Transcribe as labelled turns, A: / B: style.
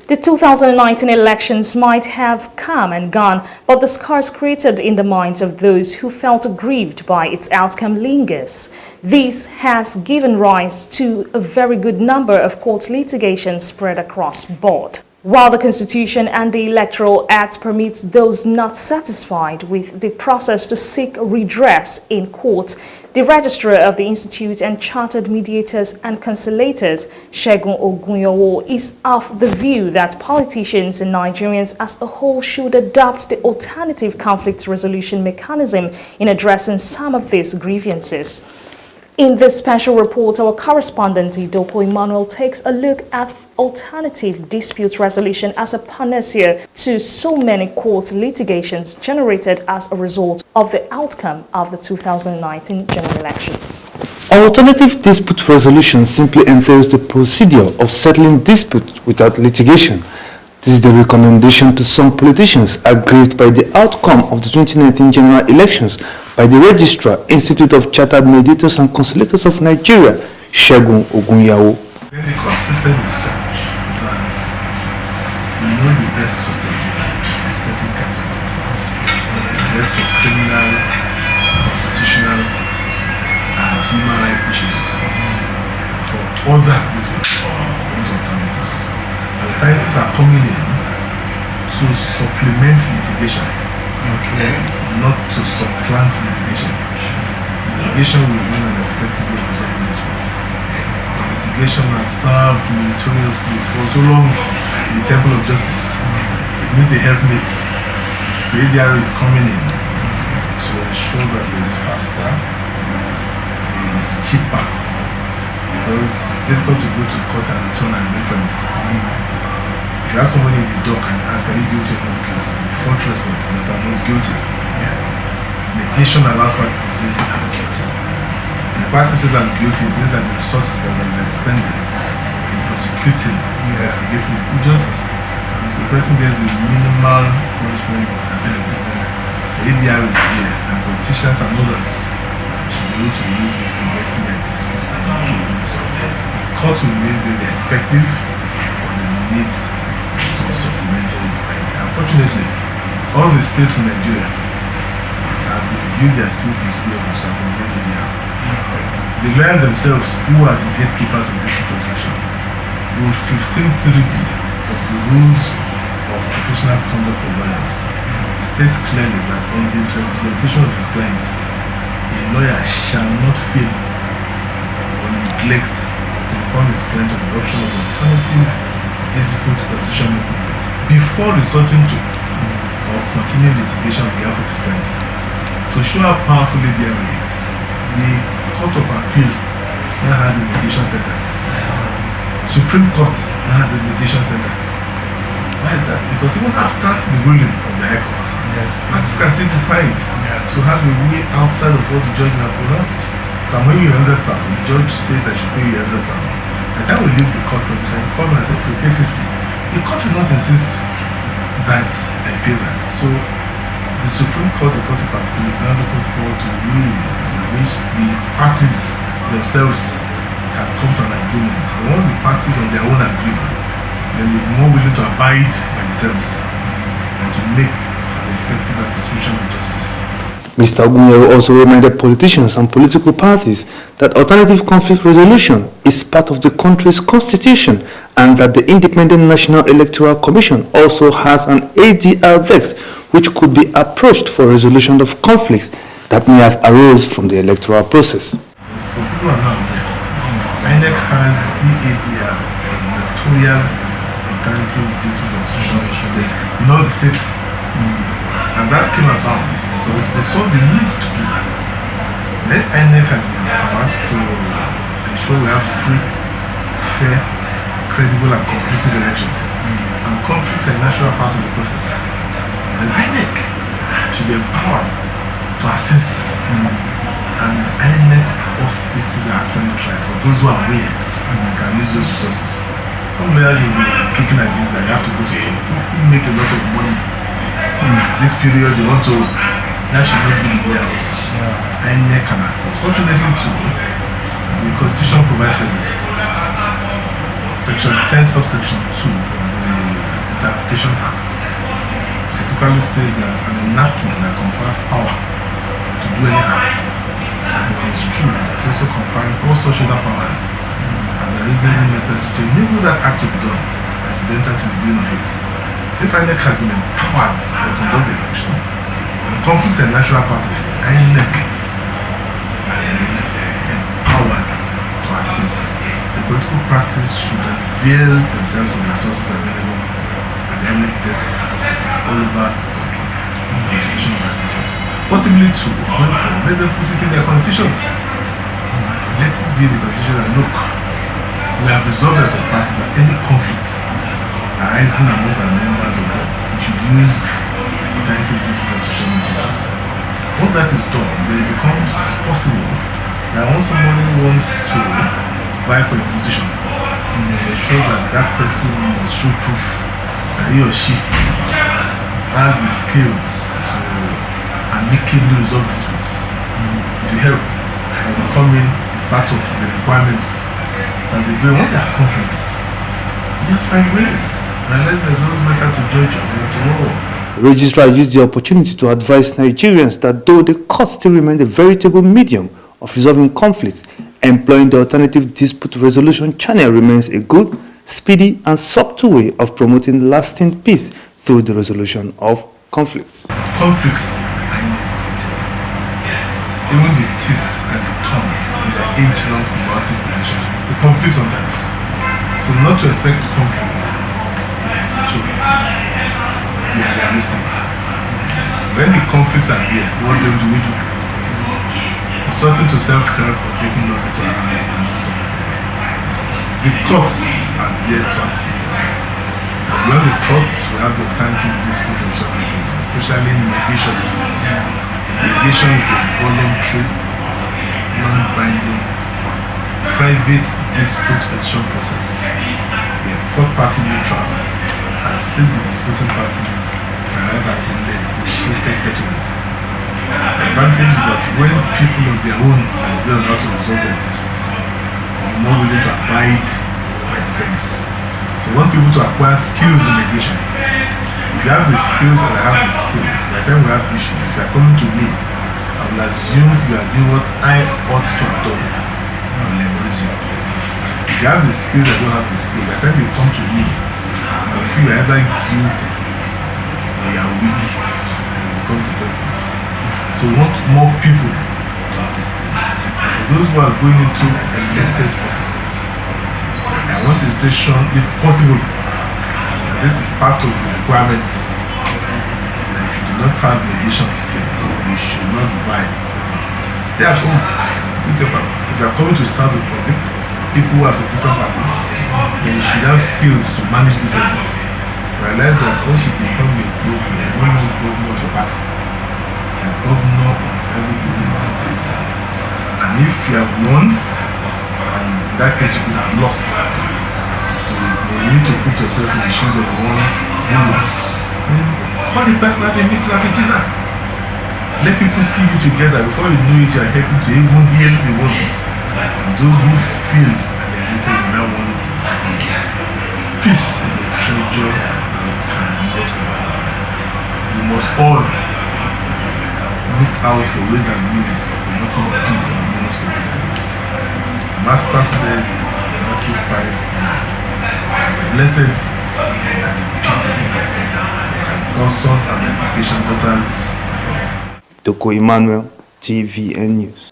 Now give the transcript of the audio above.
A: The 2019 elections might have come and gone, but the scars created in the minds of those who felt aggrieved by its outcome lingers. This has given rise to a very good number of court litigations spread across board. While the Constitution and the Electoral Act permits those not satisfied with the process to seek redress in court, the Registrar of the Institute and Chartered Mediators and Conciliators, Segun Ogunyowo, is of the view that politicians and Nigerians as a whole should adopt the alternative conflict resolution mechanism in addressing some of these grievances. In this special report, our correspondent Idoko Emmanuel takes a look at alternative dispute resolution as a panacea to so many court litigations generated as a result of the outcome of the 2019 general elections.
B: Alternative dispute resolution simply entails the procedure of settling dispute without litigation. This is the recommendation to some politicians aggrieved by the outcome of the 2019 general elections by the Registrar Institute of Chartered Mediators and Conciliators of Nigeria, Segun Ogunyowo.
C: When the court system is such that we know the best suited for certain kinds of disputes, it's best for criminal, constitutional, and human rights issues. For other disputes, into alternatives. Alternatives are coming in to supplement litigation, not to supplant litigation. Litigation will remain an effective way of resolving disputes. Litigation has served meritoriously for so long in the temple of justice. It needs a helpmate. So ADR is coming in to ensure that it is faster, it is cheaper, because it's difficult to go to court and return an inference. If you have somebody in the dock and ask, are you guilty or not guilty? The default response is that I'm not guilty. Mediation allows parties to say, I'm guilty. And the party says I'm guilty, it means that the resources that have been expended in prosecuting, investigating, injustice. So the person gets the minimal punishment is available. So ADR is there, and politicians and others should be able to use this in getting their disputes and indicating result. The court will remain very effective, but they need to be supplemented by ADR. Unfortunately, all the states in Nigeria have reviewed their civil procedures to accommodate ADR. The lawyers themselves, who are the gatekeepers of dispute resolution, Rule 1530 of the Rules of Professional Conduct for Lawyers states clearly that in his representation of his clients, a lawyer shall not fail or neglect to inform his client of the option of alternative dispute resolution mechanisms before resorting to or continuing litigation on behalf of his clients. To show how powerful ADR is, the Court of Appeal now has a mediation center. Supreme Court now has a mediation center. Why is that? Because even after the ruling of the High Court, parties can still decide to have a way outside of what the judge has pronounced. If I'm paying you 100,000, the judge says I should pay you 100,000. By the time we leave the court, we say, call me and say, okay, pay 50. The court will not insist that I pay that. So the Supreme Court, the Court of Appeal, is now looking forward to ways in which the parties themselves can come to an agreement. But once the parties on their own agree, then they're more willing to abide by the terms and to make for the effective administration of justice.
B: Mr. Ogunyowo also reminded politicians and political parties that alternative conflict resolution is part of the country's constitution and that the Independent National Electoral Commission also has an ADR vex which could be approached for resolution of conflicts that may have arose from the electoral process.
C: So people are now aware. INEC has EADR, Electoral Alternative Dispute Resolution Desk in all the states. And that came about because they saw the need to do that. The INEC has been empowered to ensure we have free, fair, credible and conclusive elections. And conflicts are a natural part of the process. Then INEC should be empowered to assist. And INEC offices are actually trying, for those who are aware, can use those resources. Some lawyers will be kicking against that. You have to go to court. People make a lot of money. This period they want to, that should not be the way out. INEC can assist. Fortunately too, the Constitution provides for this. Section 10 subsection 2 of the specifically states that an enactment that confers power to do any act shall be construed as also conferring all such other powers as are reasonably necessary to enable that act to be done incidental to the doing of it. So if INEC has been empowered to conduct the election, and conflicts are a natural part of it, INEC has been empowered to assist. So political parties should avail themselves of the resources available at the INEC desk and offices all over the country in the execution of that resource. Possibly to, going forward, let them put it in their constitutions. Let it be in the constitution that, look, we have resolved as a party that any conflict arising amongst our members of them, we should use alternative dispensation mechanisms. Once that is done, then it becomes possible that when somebody wants to vie for a position, they show that that person must show proof that he or she has the skills to amicably resolve disputes. It will help as they come in, it's part of the requirements. So as they go, once there are conflicts, you just find ways. Unless there's always better to judge than to war.
B: The registrar used the opportunity to advise Nigerians that though the court still remains a veritable medium of resolving conflicts, employing the alternative dispute resolution channel remains a good, speedy and subtle way of promoting lasting peace through the resolution of conflicts.
C: Conflicts are inevitable. Even the teeth and the tongue in their age-long symbiotic relationship, they conflict sometimes. So not to expect conflict is to be realistic. When the conflicts are there, what then do we do? Resorting to self-help or taking laws into our hands will not solve. The courts are there to assist us. But when the courts, we have the alternative dispute resolution mechanism, especially in mediation. Mediation is a voluntary, non-binding, private dispute resolution process. A third-party neutral assists the disputing parties to arrive at a negotiated settlement. The advantage is that when people of their own agree on how to resolve their disputes, they are more willing to abide by the terms. So we want people to acquire skills in mediation. If you have the skills and I have the skills, by the time we have issues, if you are coming to me, I will assume you are doing what I ought to have done. I will embrace you. If you have the skills, I don't have the skills. By the time you come to me, I will feel you are either guilty or you are weak and you become defensive. So we want more people to have the skills. And for those who are going into elected offices, I want to station, if possible, that this is part of the requirements. That if you do not have mediation skills, you should not vie for an office. Stay at home. If you are coming to serve the public, people who are from different parties, then you should have skills to manage differences. Realize that once you become a governor, you're not only governor of your party, you're a governor of everybody in the state. And if you have won, and in that case you could have lost, so you need to put yourself in the shoes of the one who lost. Call the person, have a meeting, have a dinner. Let people see you together. Before you know it, you are helping to even heal the wounds. And those who feel and they're little will now want to be. Peace is a treasure that we cannot overlook. We must all look out for ways and means of promoting peace and harmonious coexistence. The Master said in Matthew 5:9, blessed are the peaceable, God's sons and multiplication daughters.
B: Doko Emmanuel, TVN News.